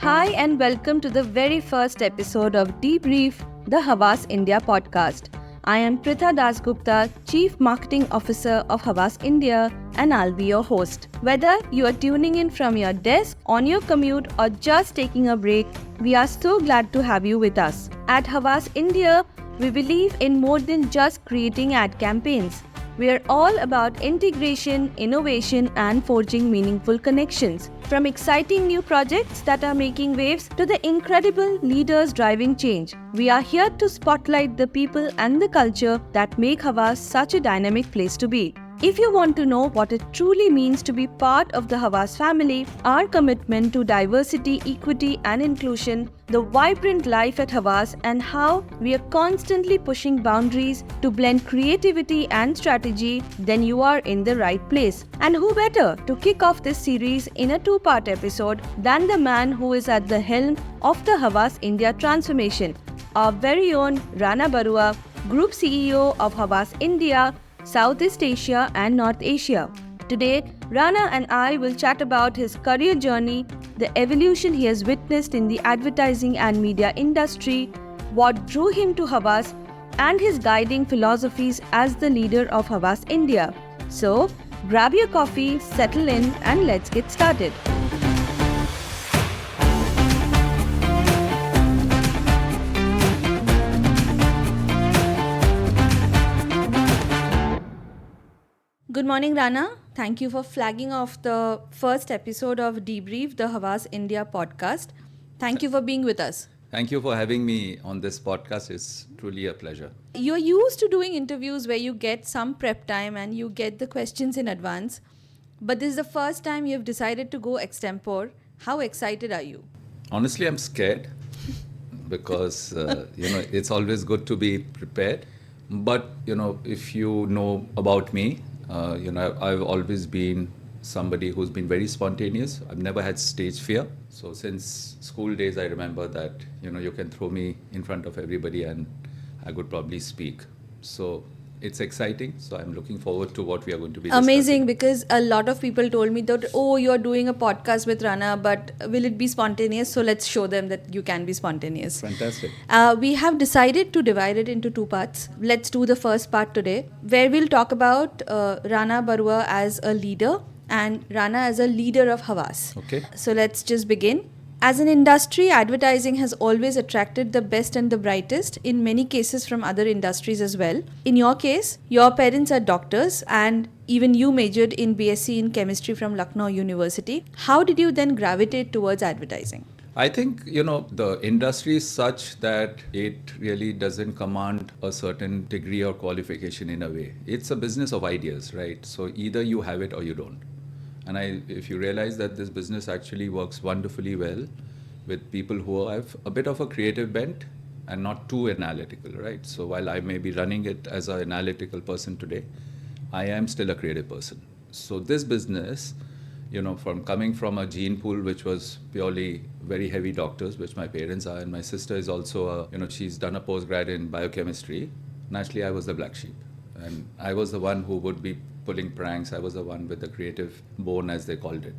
Hi and welcome to the very first episode of Debrief, the Havas India podcast. I am Pritha Dasgupta, Chief Marketing Officer of Havas India, and I'll be your host. Whether you are tuning in from your desk, on your commute, or just taking a break, we are so glad to have you with us. At Havas India, we believe in more than just creating ad campaigns. We are all about integration, innovation, and forging meaningful connections. From exciting new projects that are making waves to the incredible leaders driving change, we are here to spotlight the people and the culture that make Havas such a dynamic place to be. If you want to know what it truly means to be part of the Havas family, our commitment to diversity, equity, and inclusion, the vibrant life at Havas, and how we are constantly pushing boundaries to blend creativity and strategy, then you are in the right place. And who better to kick off this series in a two-part episode than the man who is at the helm of the Havas India transformation, our very own Rana Barua, Group CEO of Havas India, Southeast Asia and North Asia. Today, Rana and I will chat about his career journey, the evolution he has witnessed in the advertising and media industry, what drew him to Havas, and his guiding philosophies as the leader of Havas India. So, grab your coffee, settle in, and let's get started. Good morning, Rana. Thank you for flagging off the first episode of Debrief, the Havas India podcast. Thank you for being with us. Thank you for having me on this podcast. It's truly a pleasure. You're used to doing interviews where you get some prep time and you get the questions in advance. But this is the first time you've decided to go extempore. How excited are you? Honestly, I'm scared because, it's always good to be prepared. But, if you know about me, I've always been somebody who's been very spontaneous. I've never had stage fear. So since school days, I remember that, you can throw me in front of everybody and I could probably speak. So it's exciting. So I'm looking forward to what we are going to be discussing. Amazing, because a lot of people told me that, oh, you're doing a podcast with Rana, but will it be spontaneous? So let's show them that you can be spontaneous. Fantastic. We have decided to divide it into two parts. Let's do the first part today, where we'll talk about Rana Barua as a leader and Rana as a leader of Havas. Okay. So let's just begin. As an industry, advertising has always attracted the best and the brightest, in many cases from other industries as well. In your case, your parents are doctors and even you majored in BSc in chemistry from Lucknow University. How did you then gravitate towards advertising? I think, the industry is such that it really doesn't command a certain degree or qualification in a way. It's a business of ideas, right? So either you have it or you don't. And if you realize that this business actually works wonderfully well with people who have a bit of a creative bent and not too analytical, right? So while I may be running it as an analytical person today, I am still a creative person. So this business, from coming from a gene pool which was purely very heavy doctors, which my parents are, and my sister is also she's done a postgrad in biochemistry. Naturally, I was the black sheep. And I was the one who would be pulling pranks. I was the one with the creative bone, as they called it.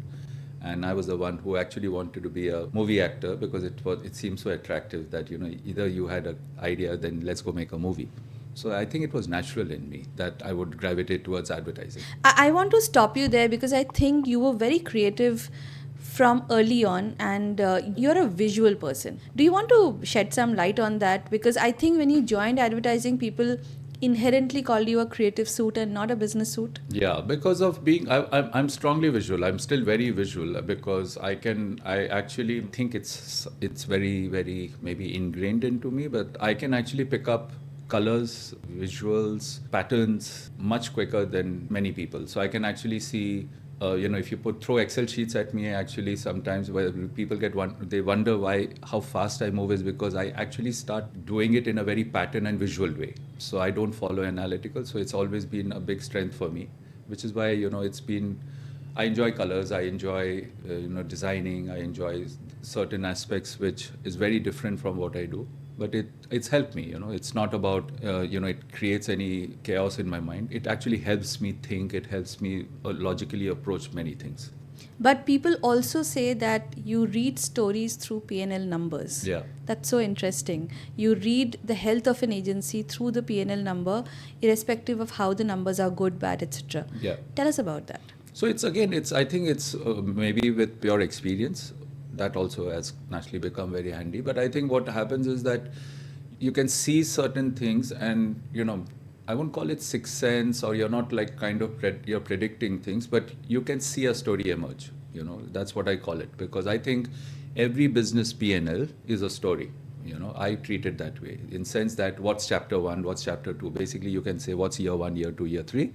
And I was the one who actually wanted to be a movie actor because it seemed so attractive that, either you had an idea, then let's go make a movie. So I think it was natural in me that I would gravitate towards advertising. I want to stop you there because I think you were very creative from early on and you're a visual person. Do you want to shed some light on that? Because I think when you joined advertising, people inherently called you a creative suit and not a business suit. Yeah, because of being, I'm strongly visual. I'm still very visual because I actually think it's very, very maybe ingrained into me, but I can actually pick up colors, visuals, patterns much quicker than many people. So I can actually see, if you throw Excel sheets at me, actually sometimes where people they wonder how fast I move is because I actually start doing it in a very pattern and visual way. So I don't follow analytical. So it's always been a big strength for me, which is why, I enjoy colors, I enjoy, designing, I enjoy certain aspects, which is very different from what I do. But it's helped me, it's not about, it creates any chaos in my mind. It actually helps me think, it helps me logically approach many things. But people also say that you read stories through P&L numbers. Yeah. That's so interesting. You read the health of an agency through the P&L number, irrespective of how the numbers are good, bad, etc. Yeah. Tell us about that. So I think it's maybe with pure experience that also has naturally become very handy. But I think what happens is that you can see certain things, and I won't call it sixth sense, or you're not like kind of you're predicting things, but you can see a story emerge. That's what I call it, because I think every business P&L is a story. I treat it that way, in sense that what's chapter one, what's chapter two. Basically, you can say what's year one, year two, year three.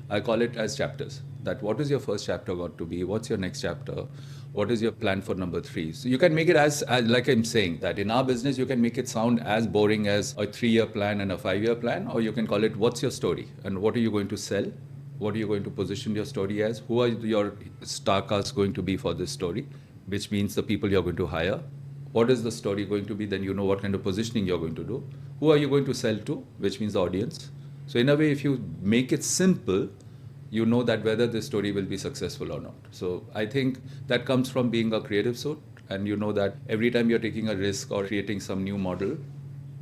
I call it as chapters. That what is your first chapter got to be? What's your next chapter? What is your plan for number three? So you can make it as like I'm saying, that in our business, you can make it sound as boring as a 3-year plan and a 5-year plan, or you can call it what's your story and what are you going to sell? What are you going to position your story as? Who are your star cast going to be for this story? Which means the people you're going to hire. What is the story going to be? Then you know what kind of positioning you're going to do. Who are you going to sell to? Which means the audience. So in a way, if you make it simple, you know that whether this story will be successful or not. So I think that comes from being a creative suit, and you know that every time you're taking a risk or creating some new model,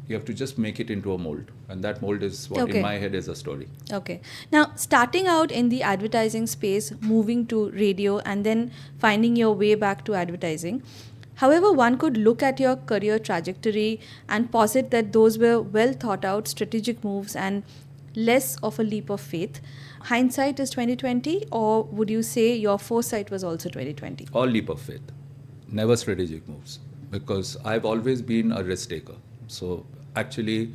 you have to just make it into a mold, and that mold is what in my head is a story. Okay. Now, starting out in the advertising space, moving to radio, and then finding your way back to advertising. However, one could look at your career trajectory and posit that those were well thought out strategic moves and less of a leap of faith. Hindsight is 2020, or would you say your foresight was also 2020? All leap of faith, never strategic moves, because I've always been a risk taker. So actually,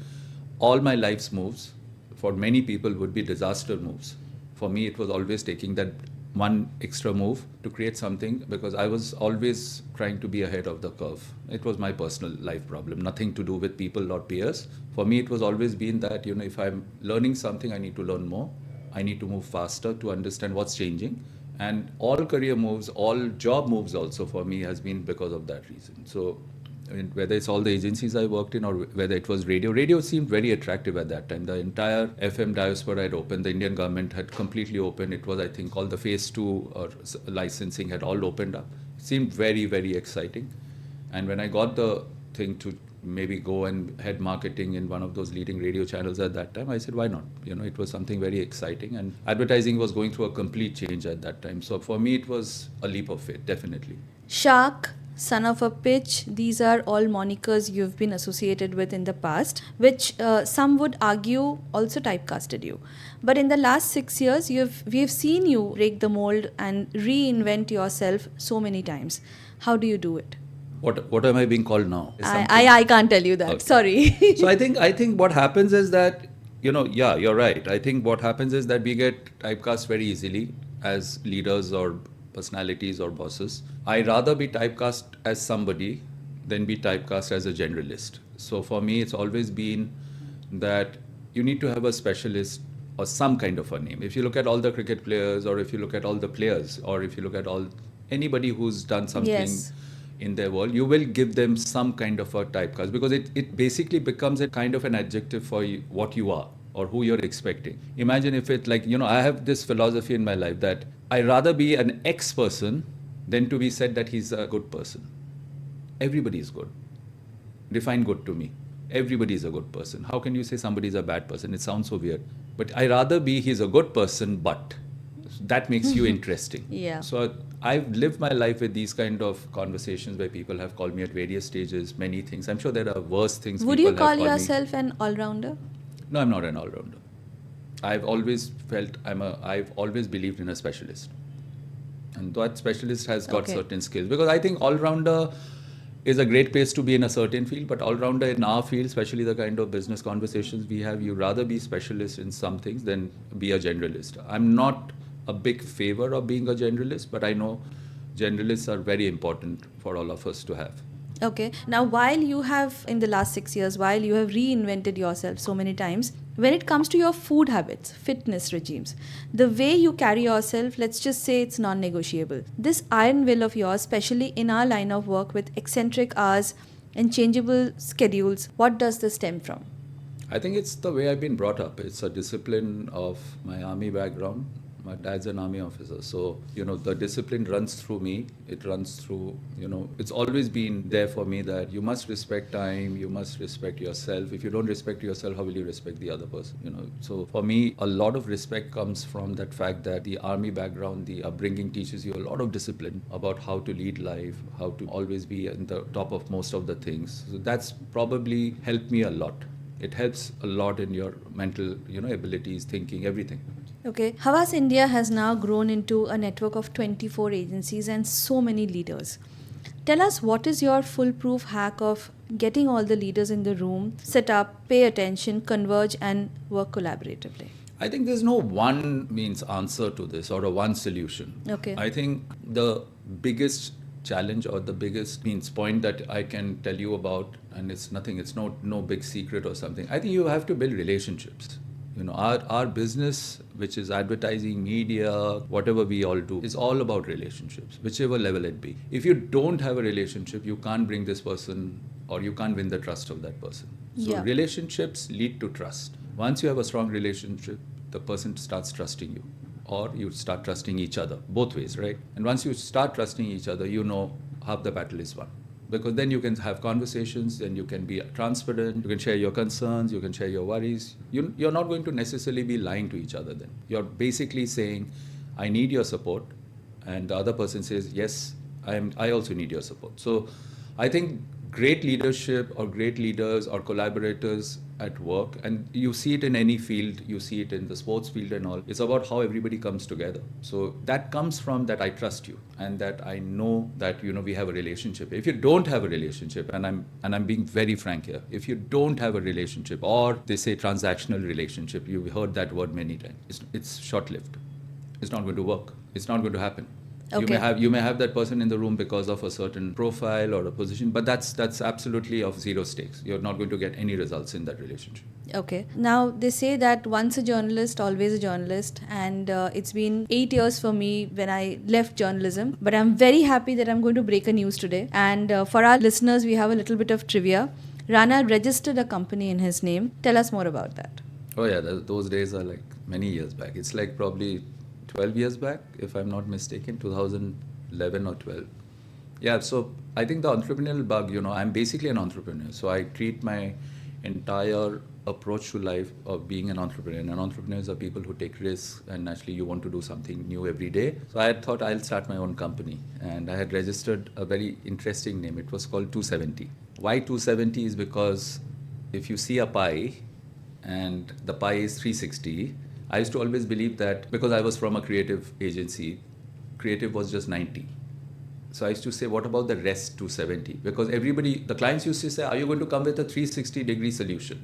all my life's moves for many people would be disaster moves. For me, it was always taking that one extra move to create something, because I was always trying to be ahead of the curve. It was my personal life problem, nothing to do with people or peers. For me, it was always been that, if I'm learning something, I need to learn more. I need to move faster to understand what's changing. And all career moves, all job moves also for me has been because of that reason. So whether it's all the agencies I worked in or whether it was radio seemed very attractive at that time. The entire FM diaspora had opened. The Indian government had completely opened. It was, I think, all the phase 2 or licensing had all opened up. It seemed very, very exciting. And when I got the thing to maybe go and head marketing in one of those leading radio channels at that time, I said, why not? It was something very exciting, and advertising was going through a complete change at that time. So for me, it was a leap of faith, definitely. Shark, son of a pitch, these are all monikers you've been associated with in the past, which some would argue also typecasted you. But in the last 6 years, we've seen you break the mold and reinvent yourself so many times. How do you do it? What am I being called now? I can't tell you that. Okay. Sorry. So I think what happens is that, yeah, you're right. I think what happens is that we get typecast very easily as leaders or personalities or bosses. I rather be typecast as somebody than be typecast as a generalist. So for me, it's always been that you need to have a specialist or some kind of a name. If you look at all the cricket players, or if you look at all the players, or if you look at anybody who's done something. Yes. In their world, you will give them some kind of a typecast, because it basically becomes a kind of an adjective for what you are or who you're expecting. Imagine if it I have this philosophy in my life that I rather be an X person than to be said that he's a good person. Everybody is good. Define good to me. Everybody is a good person. How can you say somebody is a bad person? It sounds so weird. But I rather be he's a good person, but that makes you interesting. Yeah. So I've lived my life with these kind of conversations where people have called me at various stages, many things. I'm sure there are worse things. Would you call yourself an all-rounder? No, I'm not an all-rounder. I've always felt I've always believed in a specialist. And that specialist has got certain skills. Because I think all-rounder is a great place to be in a certain field, but all-rounder in our field, especially the kind of business conversations we have, you rather be specialist in some things than be a generalist. I'm not a big favor of being a generalist, but I know generalists are very important for all of us to have. Okay. Now, while you have, in the last 6 years, while you have reinvented yourself so many times, when it comes to your food habits, fitness regimes, the way you carry yourself, let's just say it's non-negotiable. This iron will of yours, especially in our line of work with eccentric hours and changeable schedules, what does this stem from? I think it's the way I've been brought up. It's a discipline of my army background, My dad's an army officer. So, the discipline runs through me. It runs through, it's always been there for me that you must respect time, you must respect yourself. If you don't respect yourself, how will you respect the other person? So for me, a lot of respect comes from that fact that the army background, the upbringing teaches you a lot of discipline about how to lead life, how to always be in the top of most of the things. So that's probably helped me a lot. It helps a lot in your mental, abilities, thinking, everything. Okay, Havas India has now grown into a network of 24 agencies and so many leaders. Tell us, what is your foolproof hack of getting all the leaders in the room, sit up, pay attention, converge, and work collaboratively? I think there's no one means answer to this or a one solution. Okay. I think the biggest challenge or the biggest means point that I can tell you about, and it's nothing, it's no big secret or something. I think you have to build relationships. Our business, which is advertising, media, whatever we all do, is all about relationships, whichever level it be. If you don't have a relationship, you can't bring this person or you can't win the trust of that person. So Yeah. relationships lead to trust. Once you have a strong relationship, the person starts trusting you, or you start trusting each other, both ways, right? And once you start trusting each other, half the battle is won. Because then you can have conversations, then you can be transparent, you can share your concerns, you can share your worries. You're not going to necessarily be lying to each other then. You're basically saying, I need your support. And the other person says, yes, I also need your support. So I think great leadership or great leaders or collaborators at work, and you see it in any field, you see it in the sports field and all, it's about how everybody comes together. So that comes from that I trust you and that I know that we have a relationship. If you don't have a relationship, and I'm being very frank here, if you don't have a relationship, or they say transactional relationship, you've heard that word many times, it's short-lived. It's not going to work. It's not going to happen. Okay. You may have that person in the room because of a certain profile or a position, but that's absolutely of zero stakes. You're not going to get any results in that relationship. Okay. Now, they say that once a journalist, always a journalist. And it's been 8 years for me when I left journalism. But I'm very happy that I'm going to break a news today. And for our listeners, we have a little bit of trivia. Rana registered a company in his name. Tell us more about that. Oh yeah, those days are like many years back. It's like probably 12 years back, if I'm not mistaken, 2011 or 12. Yeah, so I think the entrepreneurial bug, I'm basically an entrepreneur. So I treat my entire approach to life of being an entrepreneur. And entrepreneurs are people who take risks, and naturally you want to do something new every day. So I had thought I'll start my own company. And I had registered a very interesting name. It was called 270. Why 270 is because if you see a pie and the pie is 360, I used to always believe that because I was from a creative agency, creative was just 90. So I used to say, what about the rest 270? Because the clients used to say, are you going to come with a 360-degree solution?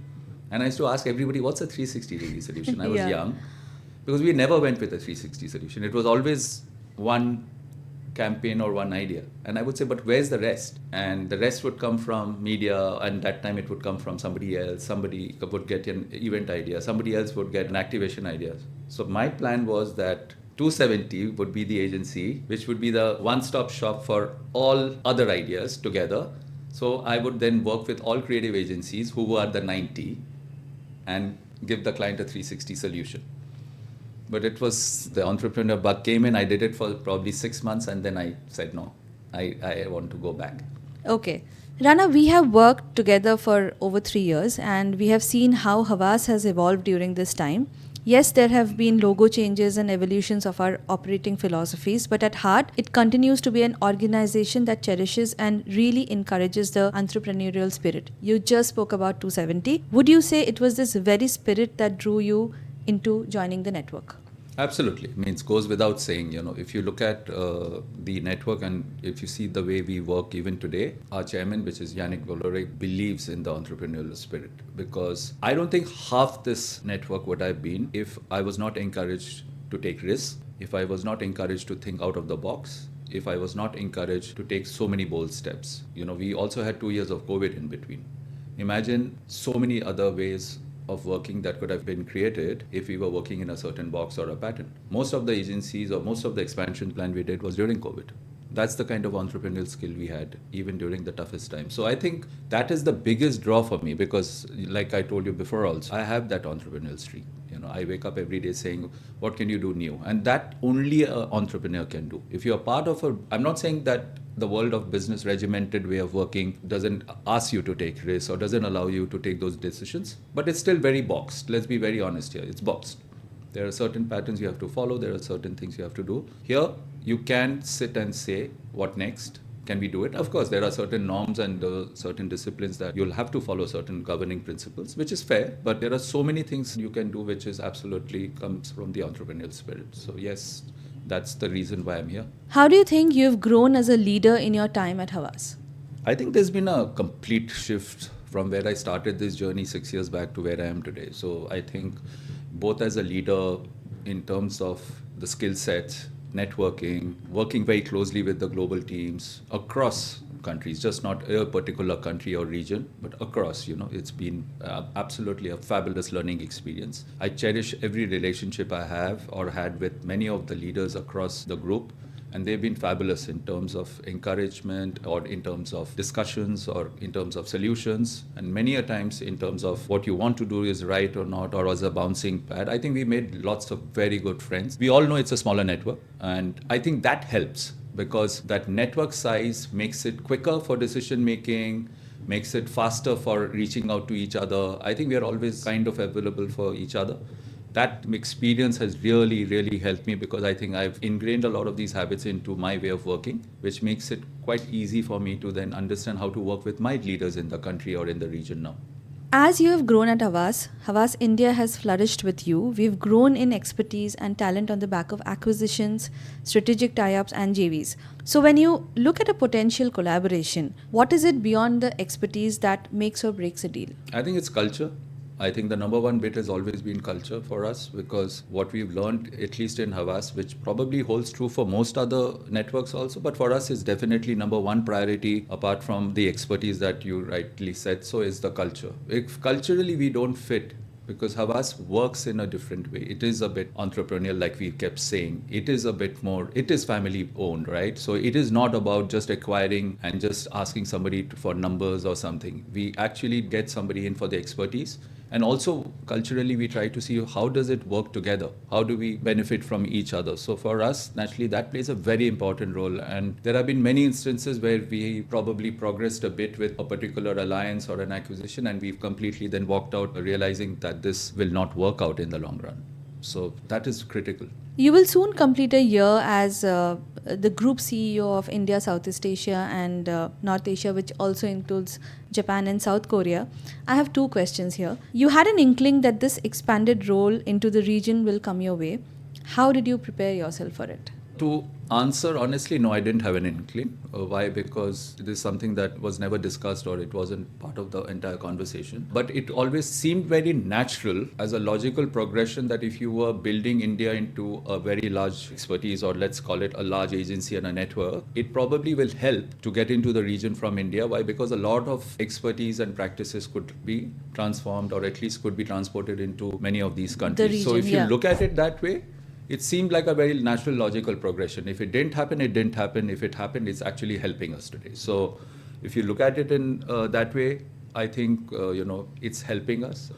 And I used to ask everybody, what's a 360-degree solution? I was Yeah. young. Because we never went with a 360 solution. It was always one campaign or one idea. And I would say, but where's the rest? And the rest would come from media, and that time it would come from somebody else. Somebody would get an event idea, somebody else would get an activation idea. So my plan was that 270 would be the agency, which would be the one-stop shop for all other ideas together. So I would then work with all creative agencies who are the 90 and give the client a 360 solution. But it was the entrepreneur bug came in. I did it for probably 6 months, and then I said, no, I want to go back. Okay. Rana, we have worked together for over 3 years and we have seen how Havas has evolved during this time. Yes, there have been logo changes and evolutions of our operating philosophies, but at heart, it continues to be an organization that cherishes and really encourages the entrepreneurial spirit. You just spoke about 270. Would you say it was this very spirit that drew you into joining the network? Absolutely. Means goes without saying, if you look at the network and if you see the way we work even today, our chairman, which is Yannick Bolloré, believes in the entrepreneurial spirit, because I don't think half this network would have been if I was not encouraged to take risks, if I was not encouraged to think out of the box, if I was not encouraged to take so many bold steps. We also had 2 years of COVID in between. Imagine so many other ways of working that could have been created if we were working in a certain box or a pattern. Most of the agencies or most of the expansion plan we did was during COVID. That's the kind of entrepreneurial skill we had even during the toughest time. So I think that is the biggest draw for me, because like I told you before also, I have that entrepreneurial streak. I wake up every day saying, what can you do new? And that only an entrepreneur can do. If you're part of I'm not saying that the world of business regimented way of working doesn't ask you to take risks or doesn't allow you to take those decisions, but it's still very boxed. Let's be very honest here. It's boxed. There are certain patterns you have to follow. There are certain things you have to do. Here, you can sit and say, what next? Can we do it? Of course, there are certain norms and certain disciplines that you'll have to follow certain governing principles, which is fair. But there are so many things you can do, which is absolutely comes from the entrepreneurial spirit. So yes, that's the reason why I'm here. How do you think you've grown as a leader in your time at Havas? I think there's been a complete shift from where I started this journey 6 years back to where I am today. So I think both as a leader in terms of the skill sets, networking, working very closely with the global teams across countries, just not a particular country or region, but across, it's been absolutely a fabulous learning experience. I cherish every relationship I have or had with many of the leaders across the group. And they've been fabulous in terms of encouragement or in terms of discussions or in terms of solutions. And many a times in terms of what you want to do is right or not or as a bouncing pad. I think we made lots of very good friends. We all know it's a smaller network. And I think that helps because that network size makes it quicker for decision making, makes it faster for reaching out to each other. I think we are always kind of available for each other. That experience has really, really helped me because I think I've ingrained a lot of these habits into my way of working, which makes it quite easy for me to then understand how to work with my leaders in the country or in the region now. As you have grown at Havas, Havas India has flourished with you. We've grown in expertise and talent on the back of acquisitions, strategic tie-ups and JVs. So when you look at a potential collaboration, what is it beyond the expertise that makes or breaks a deal? I think it's culture. I think the number one bit has always been culture for us because what we've learned, at least in Havas, which probably holds true for most other networks also, but for us is definitely number one priority apart from the expertise that you rightly said, so is the culture. If culturally we don't fit, because Havas works in a different way. It is a bit entrepreneurial, like we kept saying. It is a bit more, it is family owned, right? So it is not about just acquiring and just asking somebody for numbers or something. We actually get somebody in for the expertise. And also culturally, we try to see how does it work together? How do we benefit from each other? So for us, naturally, that plays a very important role. And there have been many instances where we probably progressed a bit with a particular alliance or an acquisition, and we've completely then walked out realizing that this will not work out in the long run. So that is critical. You will soon complete a year as the Group CEO of India, Southeast Asia and North Asia, which also includes Japan and South Korea. I have two questions here. You had an inkling that this expanded role into the region will come your way. How did you prepare yourself for it? To answer honestly, no, I didn't have an inkling. Why? Because it is something that was never discussed or it wasn't part of the entire conversation. But it always seemed very natural as a logical progression that if you were building India into a very large expertise, or let's call it a large agency and a network, it probably will help to get into the region from India. Why? Because a lot of expertise and practices could be transformed or at least could be transported into many of these countries. Region, so if you look at it that way, it seemed like a very natural, logical progression. If it didn't happen, it didn't happen. If it happened, it's actually helping us today. So if you look at it in that way, I think, it's helping us.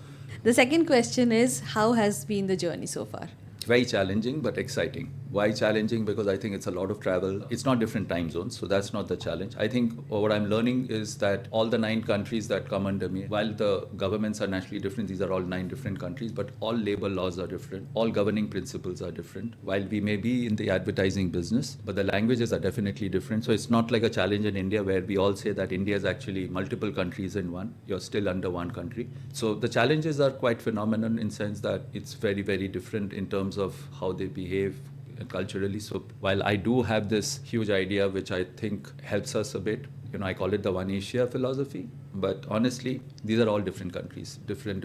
The second question is, how has been the journey so far? Very challenging, but exciting. Why challenging? Because I think it's a lot of travel. It's not different time zones, so that's not the challenge. I think what I'm learning is that all the 9 countries that come under me, while the governments are naturally different, these are all 9 different countries, but all labor laws are different. All governing principles are different. While we may be in the advertising business, but the languages are definitely different. So it's not like a challenge in India where we all say that India is actually multiple countries in one. You're still under one country. So the challenges are quite phenomenal in the sense that it's very, very different in terms of how they behave culturally. So while I do have this huge idea which I think helps us a bit, I call it the One Asia philosophy, but honestly these are all different countries, different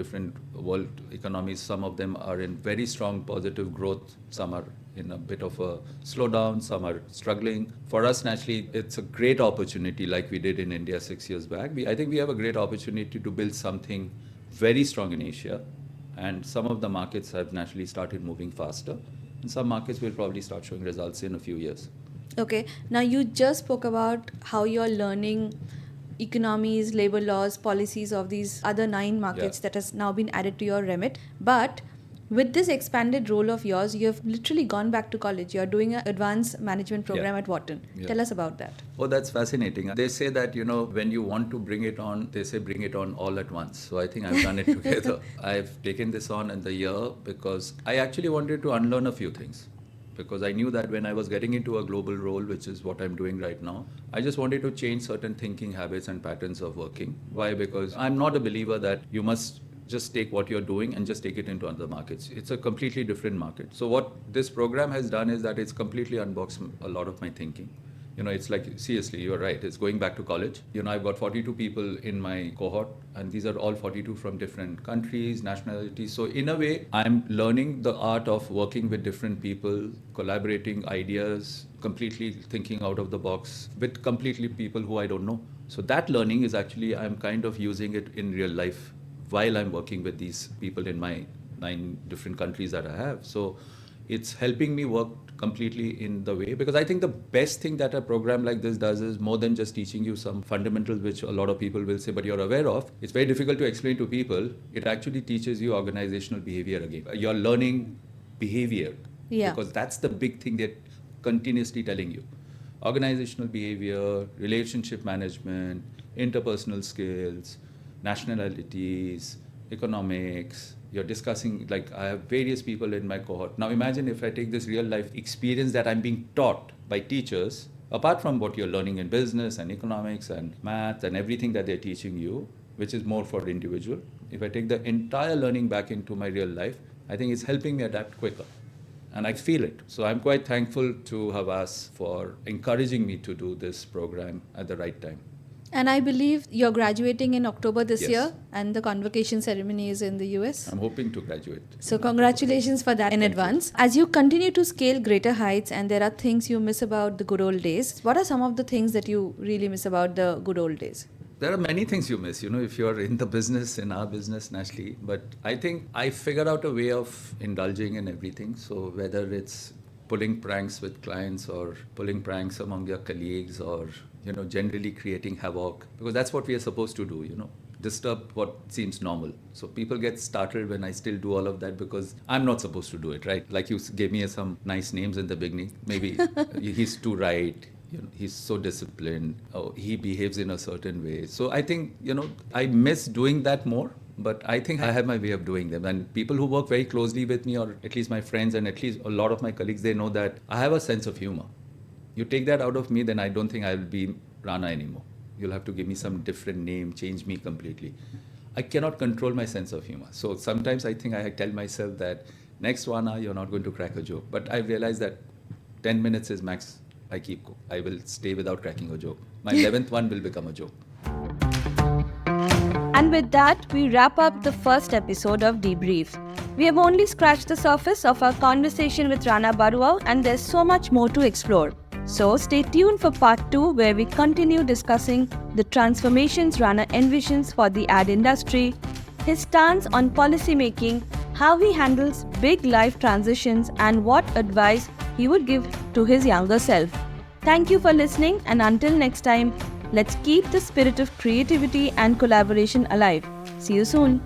world economies. Some of them are in very strong positive growth, some are in a bit of a slowdown, some are struggling. For us, naturally, it's a great opportunity like we did in India 6 years back. I think we have a great opportunity to build something very strong in Asia, and some of the markets have naturally started moving faster. And some markets will probably start showing results in a few years. Okay. Now, you just spoke about how you're learning economies, labor laws, policies of these other 9 markets that has now been added to your remit. But With this expanded role of yours, you have literally gone back to college. You're doing an advanced management program at Wharton. Yeah. Tell us about that. Oh, that's fascinating. They say that, when you want to bring it on, they say bring it on all at once. So I think I've done it together. I've taken this on in the year because I actually wanted to unlearn a few things. Because I knew that when I was getting into a global role, which is what I'm doing right now, I just wanted to change certain thinking habits and patterns of working. Why? Because I'm not a believer that you must just take what you're doing and just take it into other markets. It's a completely different market. So what this program has done is that it's completely unboxed a lot of my thinking. It's like, seriously, you're right. It's going back to college. I've got 42 people in my cohort, and these are all 42 from different countries, nationalities. So in a way, I'm learning the art of working with different people, collaborating ideas, completely thinking out of the box with completely people who I don't know. So that learning is actually, I'm kind of using it in real life while I'm working with these people in my 9 different countries that I have. So it's helping me work completely in the way, because I think the best thing that a program like this does is more than just teaching you some fundamentals, which a lot of people will say, but you're aware of. It's very difficult to explain to people. It actually teaches you organizational behavior again. You're learning behavior, because that's the big thing they're continuously telling you. Organizational behavior, relationship management, interpersonal skills, nationalities, economics. You're discussing, like, I have various people in my cohort. Now imagine if I take this real life experience that I'm being taught by teachers, apart from what you're learning in business and economics and math and everything that they're teaching you, which is more for the individual. If I take the entire learning back into my real life, I think it's helping me adapt quicker. And I feel it. So I'm quite thankful to Havas for encouraging me to do this program at the right time. And I believe you're graduating in October this Yes. year, and the convocation ceremony is in the US. I'm hoping to graduate. So congratulations for that in advance. As you continue to scale greater heights and there are things you miss about the good old days, what are some of the things that you really miss about the good old days? There are many things you miss, if you're in the business, in our business naturally. But I think I figured out a way of indulging in everything. So whether it's pulling pranks with clients or pulling pranks among your colleagues or, generally creating havoc, because that's what we are supposed to do, disturb what seems normal. So people get startled when I still do all of that, because I'm not supposed to do it, right? Like you gave me some nice names in the beginning. Maybe he's too right. He's so disciplined. Oh, he behaves in a certain way. So I think, I miss doing that more. But I think I have my way of doing them. And people who work very closely with me, or at least my friends and at least a lot of my colleagues, they know that I have a sense of humor. You take that out of me, then I don't think I'll be Rana anymore. You'll have to give me some different name, change me completely. I cannot control my sense of humor. So sometimes I think I tell myself that next 1 hour, you're not going to crack a joke. But I realize that 10 minutes is max. I will stay without cracking a joke. My 11th one will become a joke. And with that, we wrap up the first episode of Debrief. We have only scratched the surface of our conversation with Rana Barua, and there's so much more to explore. So stay tuned for part 2, where we continue discussing the transformations Rana envisions for the ad industry, his stance on policy making, how he handles big life transitions, and what advice he would give to his younger self. Thank you for listening, and until next time, let's keep the spirit of creativity and collaboration alive. See you soon.